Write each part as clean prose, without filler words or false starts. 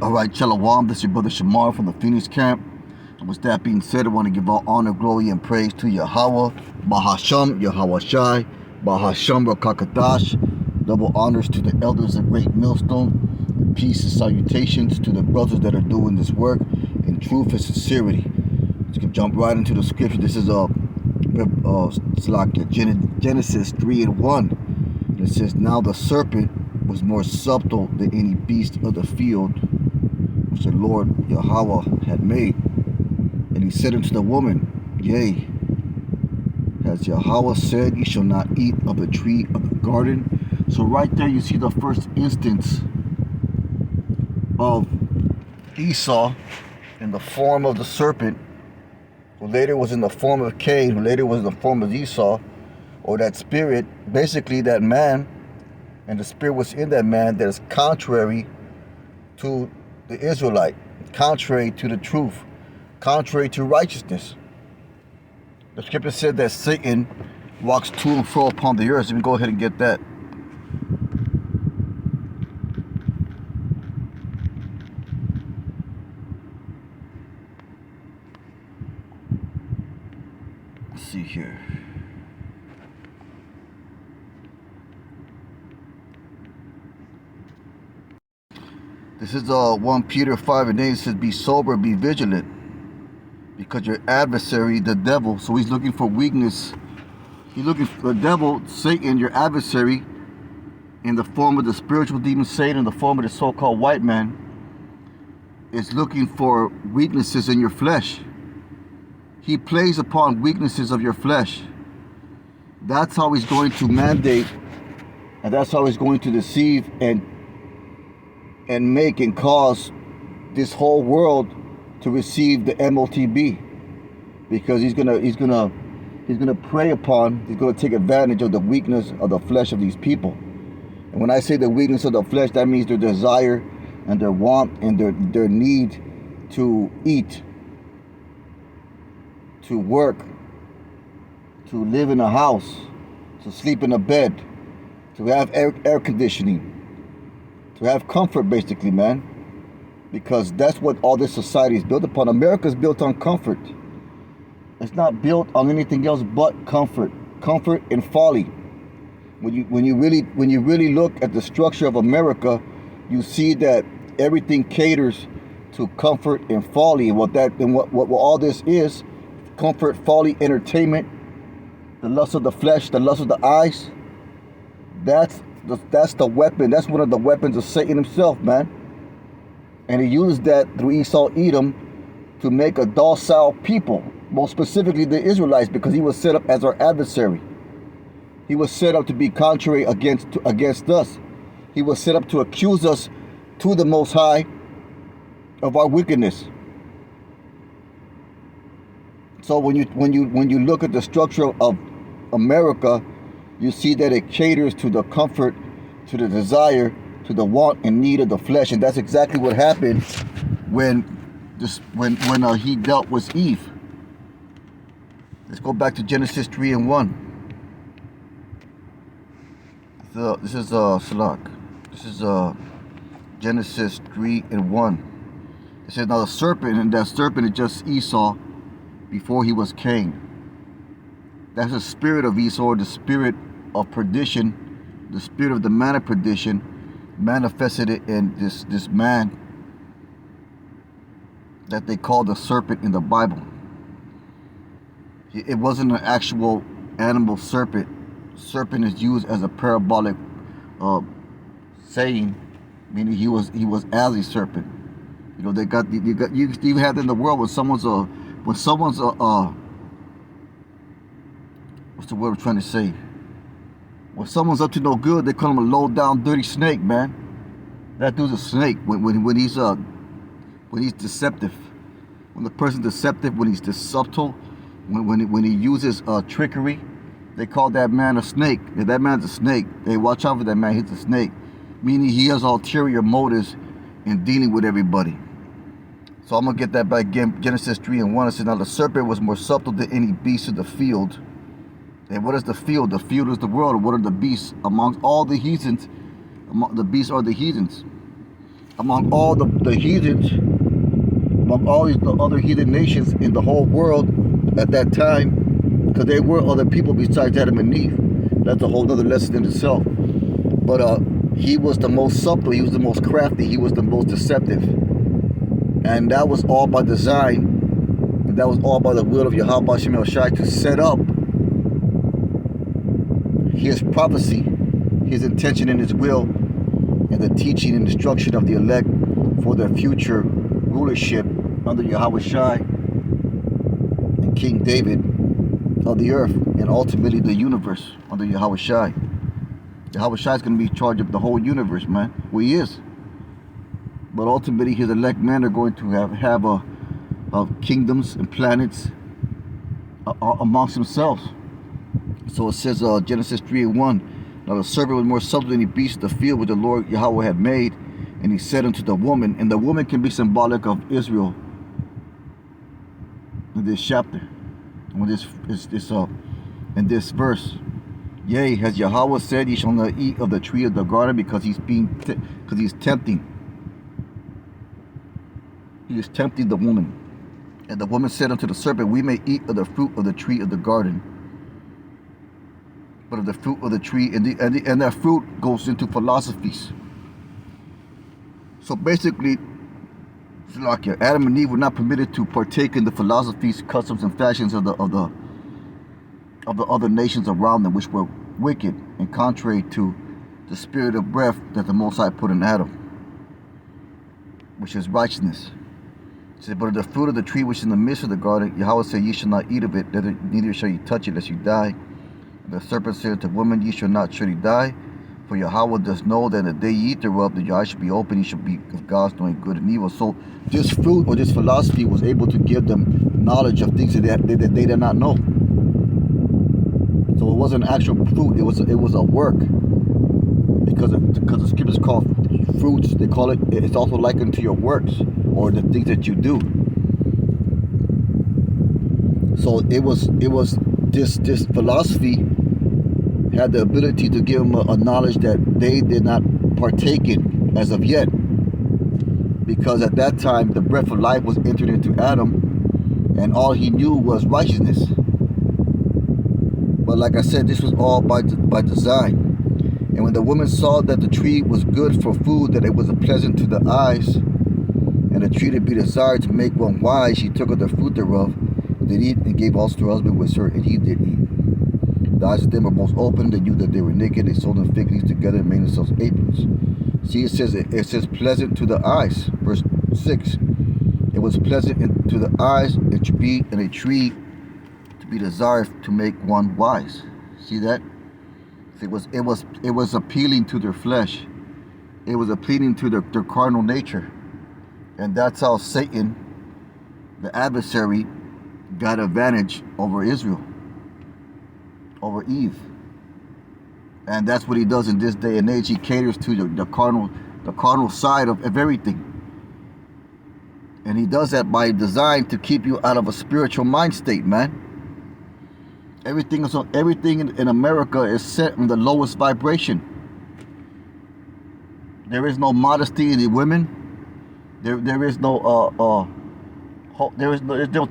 Alright, Shalom, this is your brother Shamar from the Phoenix camp. And with that being said, I want to give all honor, glory, and praise to Yahweh, Bahasham, Yahweh Shai, Bahasham Rakakadash. Double honors to the elders of Great Millstone. Peace and salutations to the brothers that are doing this work in truth and sincerity. Let's jump right into the scripture. This is Genesis 3:1. It says, "Now the serpent was more subtle than any beast of the field which the Lord Yahweh had made. And he said unto the woman, Yea, has Yahweh said, Ye shall not eat of the tree of the garden?" So right there you see the first instance of Esau in the form of the serpent, who later was in the form of Cain, who later was in the form of Esau, or that spirit, basically that man, and the spirit was in that man that is contrary to the Israelite, contrary to the truth, contrary to righteousness. The scripture said that Satan walks to and fro upon the earth. So we go ahead and get that. Let's see here. This is 1 Peter 5:8. It says, "Be sober, be vigilant, because your adversary, the devil," so he's looking for weakness. He's looking for the devil, Satan, your adversary, in the form of the spiritual demon Satan, in the form of the so-called white man, is looking for weaknesses in your flesh. He plays upon weaknesses of your flesh. That's how he's going to mandate, and that's how he's going to deceive and make and cause this whole world to receive the MOTB, because he's gonna prey upon, he's gonna take advantage of the weakness of the flesh of these people. And when I say the weakness of the flesh, that means their desire and their want and their need to eat, to work, to live in a house, to sleep in a bed, to have air conditioning, to have comfort, basically, man. Because that's what all this society is built upon. America's built on comfort. It's not built on anything else but comfort and folly. When you really look at the structure of America, you see that everything caters to comfort and folly. And what all this is: comfort, folly, entertainment, the lust of the flesh, the lust of the eyes. That's the weapon. That's one of the weapons of Satan himself, man. And he used that through Esau, Edom, to make a docile people, most specifically the Israelites, because he was set up as our adversary. He was set up to be contrary against us. He was set up to accuse us to the Most High of our wickedness. So when you look at the structure of America, you see that it caters to the comfort, to the desire, to the want and need of the flesh. And that's exactly what happened when he dealt with Eve. Let's go back to Genesis 3:1. This is Genesis 3:1. It says, "Now the serpent," and that serpent is just Esau before he was Cain. That's the spirit of Esau, the spirit of perdition, the spirit of the man of perdition, manifested it in this man that they call the serpent in the Bible. It wasn't an actual animal serpent. Serpent is used as a parabolic saying, meaning he was as a serpent. You know, you even have that in the world when someone's what's the word I'm trying to say? When someone's up to no good, they call him a low down dirty snake, man. That dude's a snake when he's deceptive. When the person's deceptive, when he's subtle, when he uses trickery, they call that man a snake. If that man's a snake, hey, watch out for that man. He's a snake, meaning he has ulterior motives in dealing with everybody. So I'm gonna get that back again. Genesis 3:1. It says, "Now the serpent was more subtle than any beast of the field." And what is the field? The field is the world. What are the beasts? Amongst all the heathens, the beasts are the heathens. among all the heathens, among all the other heathen nations in the whole world at that time, because there were other people besides Adam and Eve. That's a whole other lesson in itself. But he was the most subtle, he was the most crafty, he was the most deceptive. And that was all by design. That was all by the will of Yahweh Shem El Shai to set up his prophecy, his intention and his will, and the teaching and instruction of the elect for their future rulership under Yahweh Shai and King David of the earth, and ultimately the universe under Yahweh Shai. Yahweh Shai is going to be in charge of the whole universe, man. Well, he is. But ultimately, his elect men are going to have kingdoms and planets amongst themselves. So it says, Genesis 3:1, now the serpent was more subtle than any beast of the field which the Lord Yahweh had made, and he said unto the woman, and the woman can be symbolic of Israel in this chapter, in this verse. Yea, has Yahweh said, ye shall not eat of the tree of the garden, because he's tempting. He is tempting the woman. And the woman said unto the serpent, we may eat of the fruit of the tree of the garden. But of the fruit of the tree, and that fruit goes into philosophies. So basically, like Adam and Eve were not permitted to partake in the philosophies, customs, and fashions of the other nations around them, which were wicked and contrary to the spirit of breath that the Most High put in Adam, which is righteousness. It said, but of the fruit of the tree which is in the midst of the garden, Yahweh said, ye shall not eat of it, neither shall ye touch it, lest you die. And the serpent said to the woman, ye shall not surely die, for Yahweh does know that in the day ye eat thereof, that your eyes shall be open, ye shall be of gods, knowing good and evil. So this fruit or this philosophy was able to give them knowledge of things that they did not know. So it wasn't an actual fruit; it was a work, because the scriptures call fruits. They call it. It's also likened to your works or the things that you do. So it was this philosophy had the ability to give them a knowledge that they did not partake in as of yet, because at that time the breath of life was entered into Adam, and all he knew was righteousness. But like I said, this was all by design. And when the woman saw that the tree was good for food, that it was pleasant to the eyes, and a tree to be desired to make one wise, she took of the fruit thereof, did eat, and gave also to her husband with her, and he did eat. The eyes of them were both opened, they knew that they were naked, they sewed them fig leaves together and made themselves aprons. See, it says pleasant to the eyes, verse 6. It was pleasant to the eyes, it should be in a tree to be desired to make one wise. See that? It was appealing to their flesh. It was appealing to their carnal nature. And that's how Satan, the adversary, got advantage over Israel, over Eve. And that's what he does in this day and age. He caters to the carnal side of everything. And he does that by design to keep you out of a spiritual mind state, man. Everything in America is set on the lowest vibration. There is no modesty in the women. There's no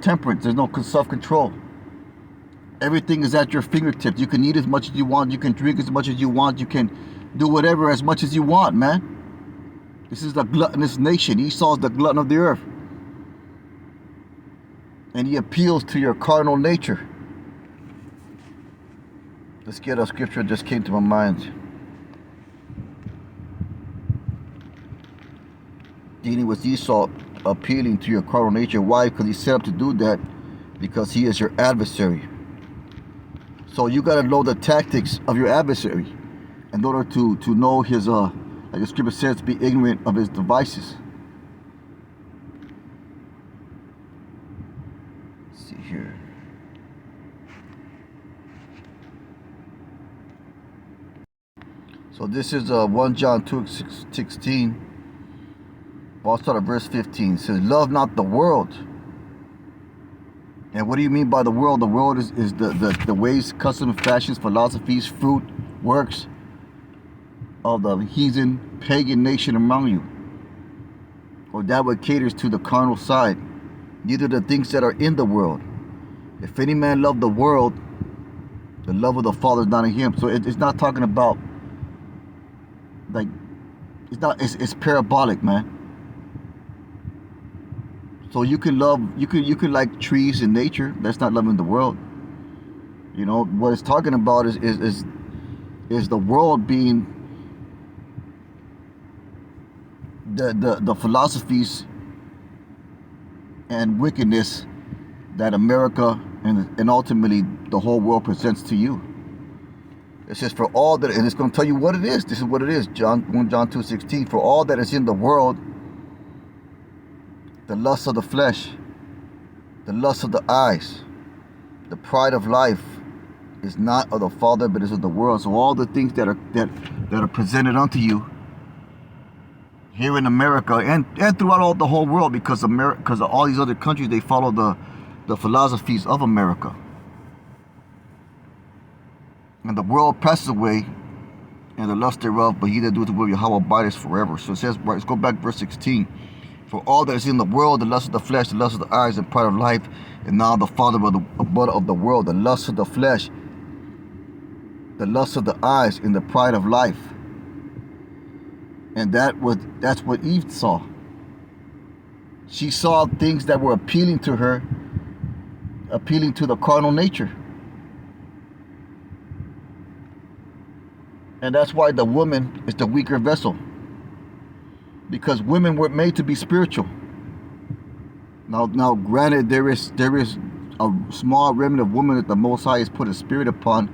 temperance. There's no self-control. Everything is at your fingertips. You can eat as much as you want. You can drink as much as you want. You can do whatever as much as you want, man. This is the gluttonous nation. Esau is the glutton of the earth. And he appeals to your carnal nature. Let's get a scripture that just came to my mind. Dealing with Esau, appealing to your carnal nature. Why? Because he's set up to do that, because he is your adversary. So you got to know the tactics of your adversary in order to know his, like the scripture says, be ignorant of his devices. Let's see here. So this is 1 John 2:16. I'll start at verse 15. It says, love not the world. And what do you mean by the world? The world is the ways, customs, fashions, philosophies, fruit, works of the heathen, pagan nation among you. or that which caters to the carnal side, neither the things that are in the world. If any man love the world, the love of the Father is not in him. So it's not talking about, like, it's parabolic, man. So you can love, you could like trees and nature. That's not loving the world. You know what it's talking about is the world being the philosophies and wickedness that America and ultimately the whole world presents to you. It says, for all that, and it's going to tell you what it is. This is what it is. 1 John 2:16. For all that is in the world, the lust of the flesh, the lust of the eyes, the pride of life, is not of the Father, but is of the world. So all the things that are presented unto you here in America and throughout all the whole world, because of all these other countries, they follow the philosophies of America. And the world passes away, and the lust thereof, but he that doeth the will of Yahweh abideth forever. So it says, let's go back to verse 16. For all that is in the world, the lust of the flesh, the lust of the eyes, and pride of life, and now the father of the world, the lust of the flesh, the lust of the eyes, and the pride of life. And that's what Eve saw. She saw things that were appealing to her, appealing to the carnal nature. And that's why the woman is the weaker vessel. Because women were made to be spiritual. Now granted, there is a small remnant of women that the Most High has put a spirit upon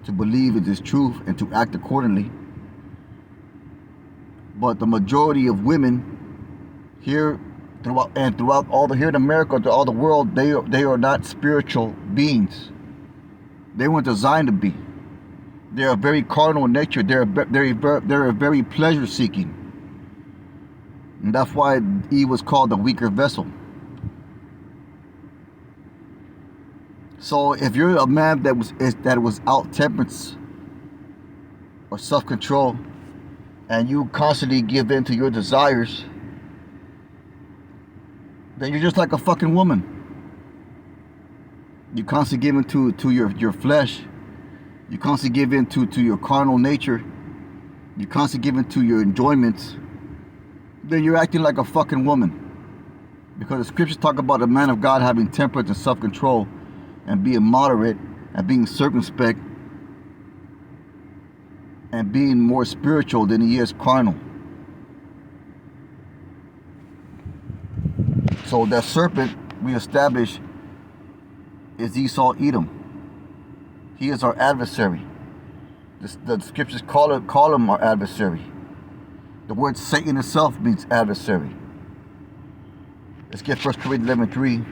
to believe it is truth and to act accordingly. But the majority of women here throughout all here in America, to all the world, they are not spiritual beings. They weren't designed to be. They are very carnal in nature. They're very pleasure seeking. And that's why Eve was called the weaker vessel. So if you're a man that was out temperance or self-control, and you constantly give in to your desires, then you're just like a fucking woman. You constantly give in to your flesh. You constantly give in to your carnal nature. You constantly give in to your enjoyments. Then you're acting like a fucking woman. Because the scriptures talk about a man of God having temperance and self-control and being moderate and being circumspect and being more spiritual than he is carnal. So that serpent we establish is Esau Edom. He is our adversary. The scriptures call him our adversary. The word Satan itself means adversary. Let's get 1 Corinthians 11:3.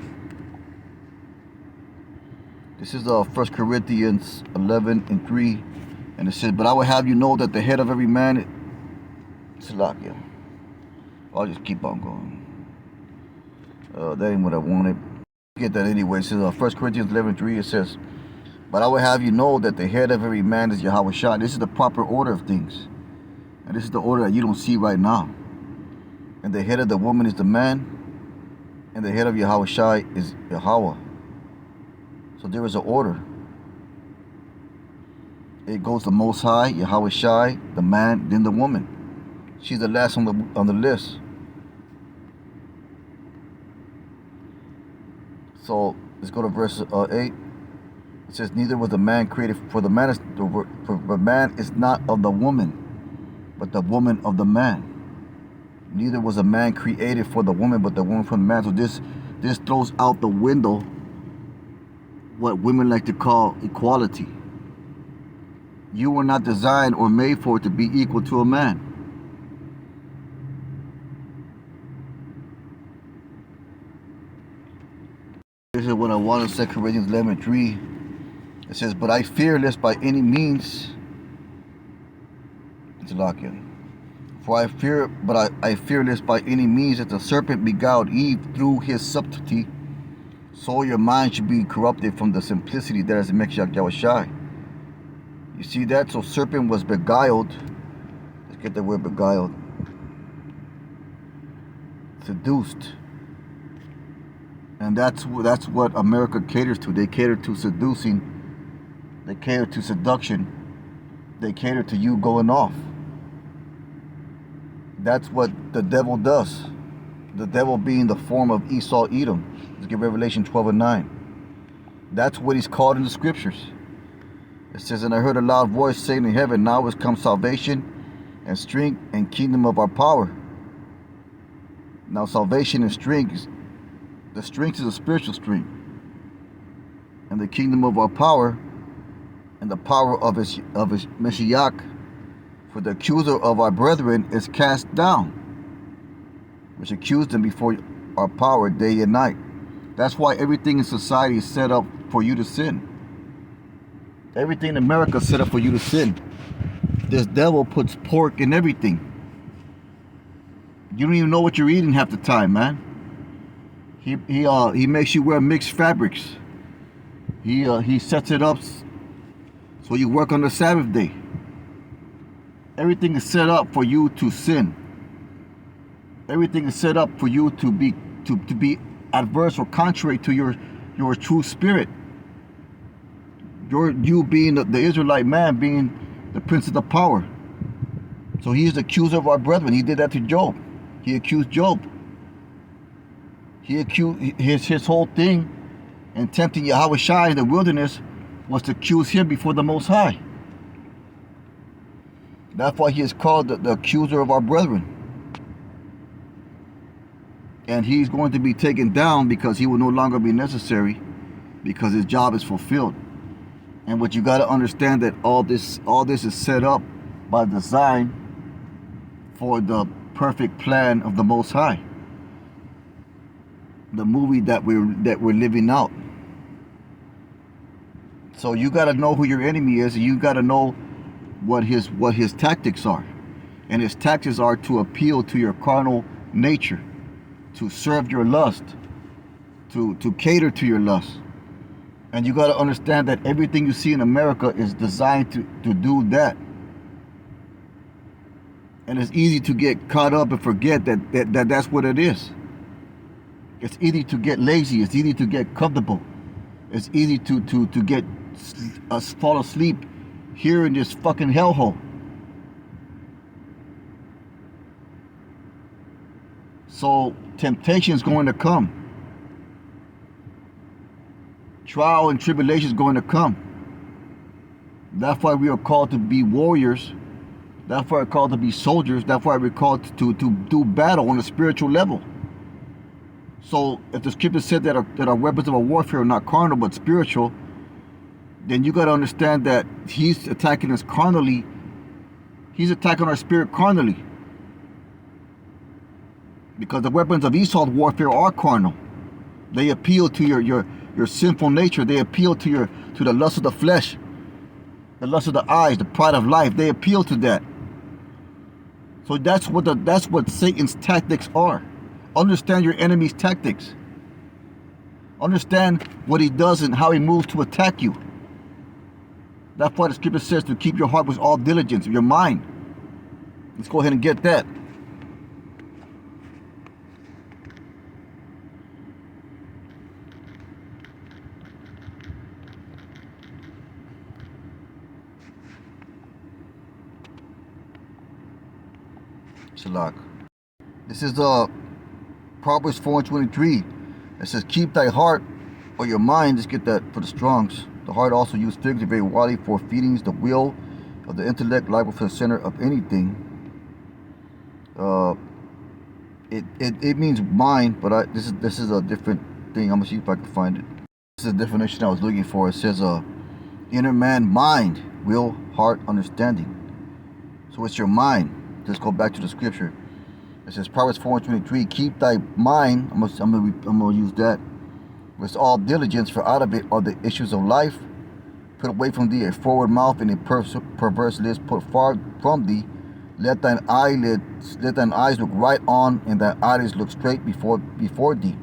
This is 1 Corinthians 11:3. And it says, but I will have you know that the head of every man is Salakia. I'll just keep on going. That ain't what I wanted. Get that anyway. It says 1 Corinthians 11:3. It says, but I will have you know that the head of every man is Yahweh Shai. This is the proper order of things. And this is the order that you don't see right now. And the head of the woman is the man. And the head of Yahweh Shai is Yahweh. So there is an order. It goes the Most High, Yahweh Shai, the man, then the woman. She's the last on the list. So let's go to verse 8. It says, neither was the man created, for the man is not of the woman, but the woman of the man. Neither was a man created for the woman, but the woman from the man. So this throws out the window what women like to call equality. You were not designed or made for it to be equal to a man. This is what I want in 2 Corinthians 11:3. It says, but I fear lest by any means, it's a lock in. For I fear lest by any means that the serpent beguiled Eve through his subtlety, so your mind should be corrupted from the simplicity that is in Meshach Yahweh Shai. You see that? So serpent was beguiled. Let's get the word beguiled. seduced. And that's what America caters to. They cater to seducing. They cater to seduction. They cater to you going off. That's what the devil does. The devil being the form of Esau, Edom. Let's get Revelation 12:9. That's what he's called in the scriptures. It says, and I heard a loud voice saying in heaven, now has come salvation and strength and kingdom of our power. Now salvation and strength, the strength is a spiritual strength. And the kingdom of our power and the power of his Mashiach, for the accuser of our brethren is cast down, which accused them before our power day and night. That's why everything in society is set up for you to sin. Everything in America is set up for you to sin. This devil puts pork in everything. You don't even know what you're eating half the time, man. He makes you wear mixed fabrics. He sets it up so you work on the Sabbath day. Everything is set up for you to sin. Everything is set up for you to be adverse or contrary to your true spirit. You being the Israelite man, being the prince of the power. So he is the accuser of our brethren. He did that to Job. He accused Job. He accused his whole thing in tempting Yahweh Shai in the wilderness was to accuse him before the Most High. That's why he is called the accuser of our brethren. And he's going to be taken down because he will no longer be necessary, because his job is fulfilled. And what you got to understand, that all this is set up by design for the perfect plan of the Most High. The movie that we're living out. So you got to know who your enemy is, and you got to know what his tactics are. And his tactics are to appeal to your carnal nature, to serve your lust, to cater to your lust. And you got to understand that everything you see in America is designed to do that. And it's easy to get caught up and forget that's what it is. It's easy to get lazy. It's easy to get comfortable. It's easy to get fall asleep here in this fucking hellhole. So temptation is going to come. Trial and tribulation is going to come. That's why we are called to be warriors. That's why we're called to be soldiers. That's why we're called to do battle on a spiritual level. So if the scripture said that our weapons of our warfare are not carnal but spiritual, then you got to understand that he's attacking us carnally. He's attacking our spirit carnally. Because the weapons of Esau's warfare are carnal. They appeal to your sinful nature. They appeal to the lust of the flesh, the lust of the eyes, the pride of life. They appeal to that. So that's what Satan's tactics are. Understand your enemy's tactics. Understand what he does and how he moves to attack you. That's why the scripture says to keep your heart with all diligence, your mind. Let's go ahead and get that. Shalak. This is Proverbs 4:23. It says, keep thy heart or your mind, let's get that for the Strongs. The heart also used figuratively very widely for feedings, the will of the intellect, liable for the center of anything. It means mind, but this is a different thing. I'm gonna see if I can find it. This is the definition I was looking for. It says inner man, mind, will, heart, understanding. So it's your mind. Let's go back to the scripture. It says Proverbs 4:23, keep thy mind, I'm gonna use that, with all diligence, for out of it are the issues of life. Put away from thee a forward mouth and a perverse lips put far from thee. Let thine eyes look right on, and thine eyelids look straight before thee.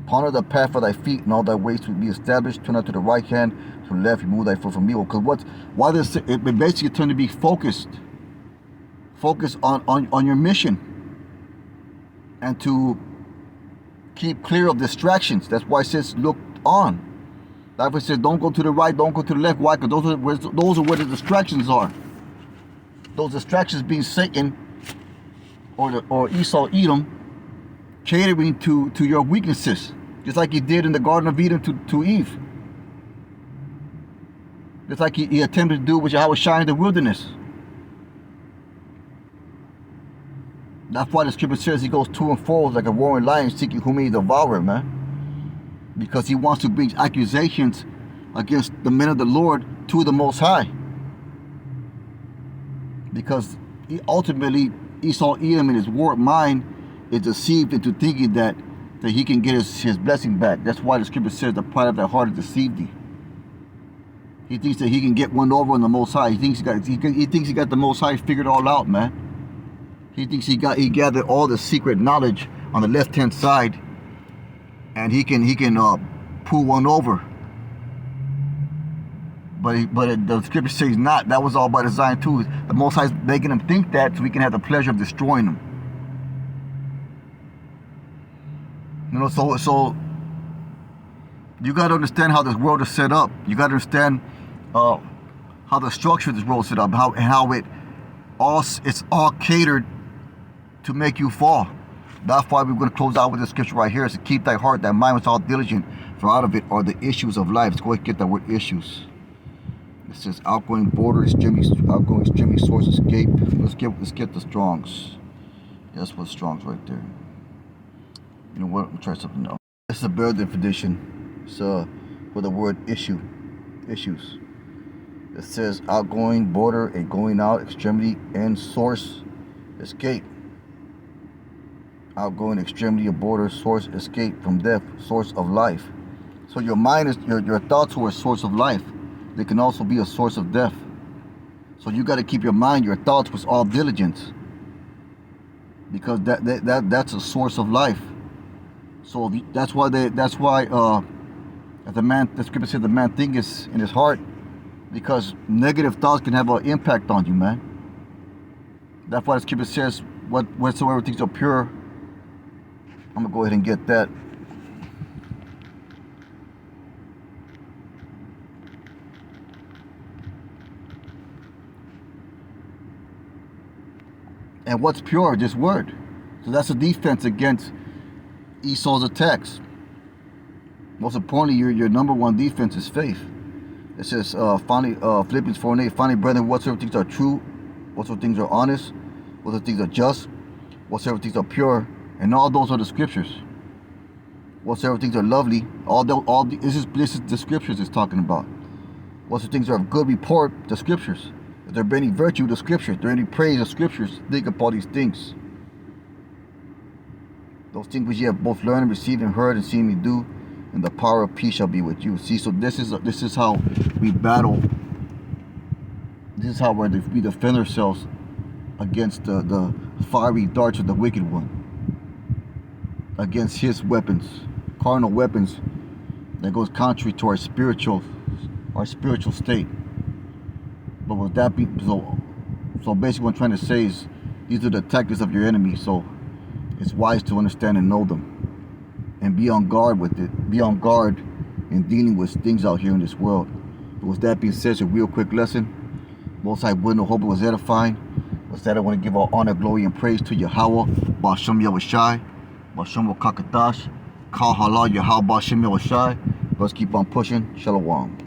Ponder the path of thy feet, and all thy ways to be established. Turn out to the right hand, to the left, remove thy foot from evil. Because it basically turned to be focused. Focus on your mission. and to keep clear of distractions. That's why it says look on. That's why it says don't go to the right, don't go to the left. Why? Because those are where the distractions are. Those distractions being Satan or Esau, Edom, catering to your weaknesses, just like he did in the Garden of Eden to Eve. Just like he attempted to do with Yahweh Shai in the wilderness. That's why the scripture says he goes to and fro like a roaring lion seeking whom he devour, man. Because he wants to bring accusations against the men of the Lord to the Most High. Because ultimately Esau, Edom, in his warped mind is deceived into thinking that he can get his blessing back. That's why the scripture says the pride of thy heart is deceived thee. He thinks that he can get one over on the Most High. He thinks he got the Most High figured all out, man. He thinks he gathered all the secret knowledge on the left-hand side, and he can pull one over. But the scripture says not. That was all by design too. The Most High is making him think that so we can have the pleasure of destroying him. You know, so you got to understand how this world is set up. You got to understand how the structure of this world is set up, how it's all catered to make you fall. That's why we're going to close out with this scripture right here. It's to keep thy heart, thy mind was all diligent, for out of it are the issues of life. Let's go ahead and get that word issues. It says outgoing border, extremely source, escape. Let's get the Strongs. Yeah, that's what Strongs right there. You know what? I'm try something else. This is a better definition. It's for the word issue. Issues. It says outgoing border, a going out, extremity, and source, escape. Outgoing extremity of border, source, escape from death, source of life. So your mind is your thoughts are a source of life. They can also be a source of death. So you got to keep your mind, your thoughts with all diligence, because that's a source of life. So that's why the scripture said the man thinketh in his heart, because negative thoughts can have an impact on you, man. That's why the scripture says whatsoever things are pure. I'm gonna go ahead and get that. And what's pure? This word. So that's a defense against Esau's attacks. Most importantly, your number one defense is faith. It says, finally, Philippians 4:8. Finally, brethren, whatsoever things are true, whatsoever things are honest, whatsoever things are just, whatsoever things are pure, and all those are the scriptures. Whatsoever things are lovely, this is the scriptures it's talking about. Whatsoever things are of good report, the scriptures. If there be any virtue, the scriptures. If there any praise, the scriptures. Think upon these things. Those things which ye have both learned, received, and heard, and seen me do, and the power of peace shall be with you. See, so this is how we battle. This is how we defend ourselves against the fiery darts of the wicked one, against his weapons, carnal weapons that goes contrary to our spiritual state. But with that being so basically what I'm trying to say is these are the tactics of your enemy. So it's wise to understand and know them, and be on guard with it. Be on guard in dealing with things out here in this world. But with that being said, it's a real quick lesson. Most High willing, hope it was edifying. With that, I want to give all honor, glory, and praise to Yahweh, Ba'ashem Yahushai, Ba'ashem Wakakadash, Kal Halal Yahweh Ba'ashem Yahushai. Let's keep on pushing. Shalom.